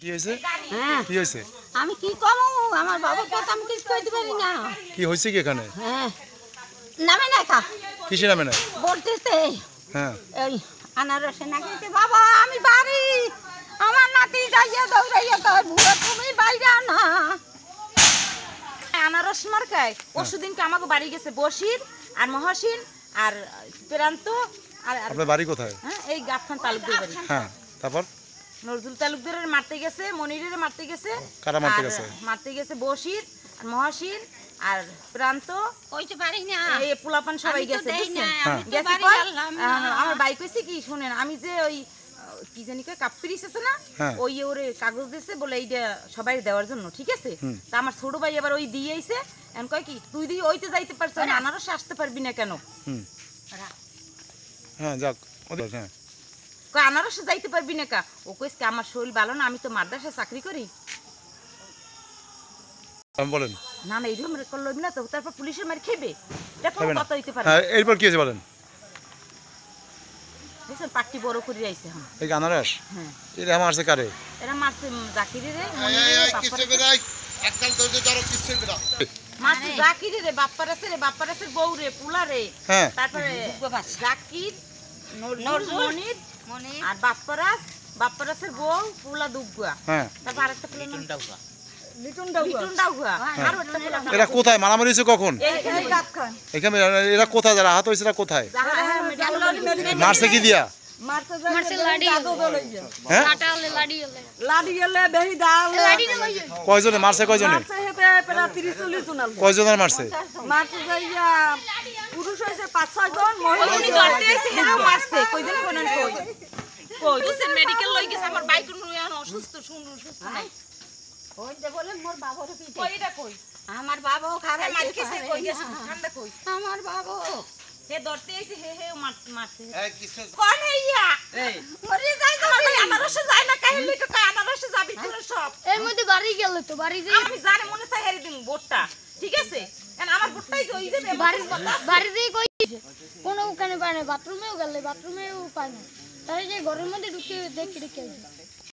কি হয়েছে? হ্যাঁ কি হয়েছে? আমি কি কমু আমার বাবার কথা আমি কিছু কইতে পারি না। কি হয়েছে কি এখানে? হ্যাঁ নামে না কা কিসে নামে না? বলতেছে হ্যাঁ এই আনারসে নাকিতে বাবা আমি বাড়ি আমার নাতি যাইয়া দৌড়াইয়া কয় বুড়ো তুমি বাইরে না আনারস মার্কায় পরশুদিনকে আমাকে বাড়ি গেছে বশির আর মহসিন আর প্রান্ত আর আপনার বাড়ি কোথায়? হ্যাঁ এই গাফখান তালুকদার বাড়ি। হ্যাঁ তারপর নজরুল তালুকদারের মারতে গেছে, মনিরের মারতে গেছে, কারা মারতে আর গেছে? মারতে গেছে বশির আর মহসিন আর প্রান্ত কইতে পারি না এই পোলাপান সবাই আমি তো গেছে দেই না, বুঝছেন? আমি তো গেছে বাড়ি কয়, গেলাম না। আমার বাইক কইছে কি শুনেন আমি যে ওই কি জানি কয় কাপ্পিরিস আছে না হ্যাঁ। ওই ওরে কাগজ দিয়েছে বলে এইটা সবাই দেওয়ার জন্য ঠিক আছে। তা আমার ছোট ভাই এবার ওই দিয়ে আইছে এখন কয় কি তুই দিয়ে ওইতে যাইতে পারছ না আনারসে আসতে পারবি না কেন? হুম হ্যাঁ যাক ওদের হ্যাঁ কয় আনারসে যাইতে পারবি না কা? ও কইছে আমার শরীর ভালো না আমি তো মাদ্রাসায় চাকরি করি। আমি বলেন না না এইরকম করলো না তো তারপর পুলিশের মার খেবে এটা কোনো খাবে না কথা হইতে পারে হ্যাঁ এরপর কি হয়েছে বলেন? বুঝছেন পাট্টি বড় করে আইছে এখন। এই আনারস হ্যাঁ এটা আমার আছে কারে? এরা মারছে জাকিরে রে মারছে জাকিরে রে বাপ্পার আছে বউ রে পুলা রে হ্যাঁ তারপরে জাকির নজরুল মনির আর বাপ্পারাসের বউ পুলা দুগুয়া হ্যাঁ তারপর আরেকটা পুলা লিটন ডাউয়া আর একটা পুলা এরা কোথায় মারামারি হয়েছে কখন? এই গাতখান এখানে এরা কোথায় যারা আহত হয়েছে এরা কোথায়? মারছে কি দিয়া? মারছে লাডি হ্যাঁ কাটালে লাডি লাডি গেলে বেহি দাল লাডি না কই কয়জনে মারছে কয়জনে? মারছে হেতে প্রায় 30-40 জন আলবো কয়জনের মারছে? মারছে যাইয়া পুরুষ হইছে 5-6 জন মহিলা উনি ধরতে আইছে হেও মারছে কইজন কোনন কই বুঝছেন মেডিকেল লই গেছে আমার বাইক নুই এখন অসুস্থ সুস্থ নাই ওই যে বলে মোর বাবার পিঠে কই এটা কই আমার বাবাও খারাপ মার খেছে কই গেছে ঠান্ডা কই আমার বাবা হে ধরতে আইছে হে মারছে এই কিসে কোন হইয়া এই মরে যাই আমার ভাই আনারসে যায় না কাহিলি তো আনারসে যাবি তোরা সব এর মধ্যে বাড়ি গেল তো বাড়ি যে আমি জানি মনে চাই হেরি দিন ভোটটা ঠিক আছে এখন আমার ভোটটাই কই দেবে বাড়ি দিয়ে কইছে কোনো ওখানে পায় না বাথরুমেও গেলে বাথরুমেও পায় না তাই যে ঘরের মধ্যে ঢুকে দেখি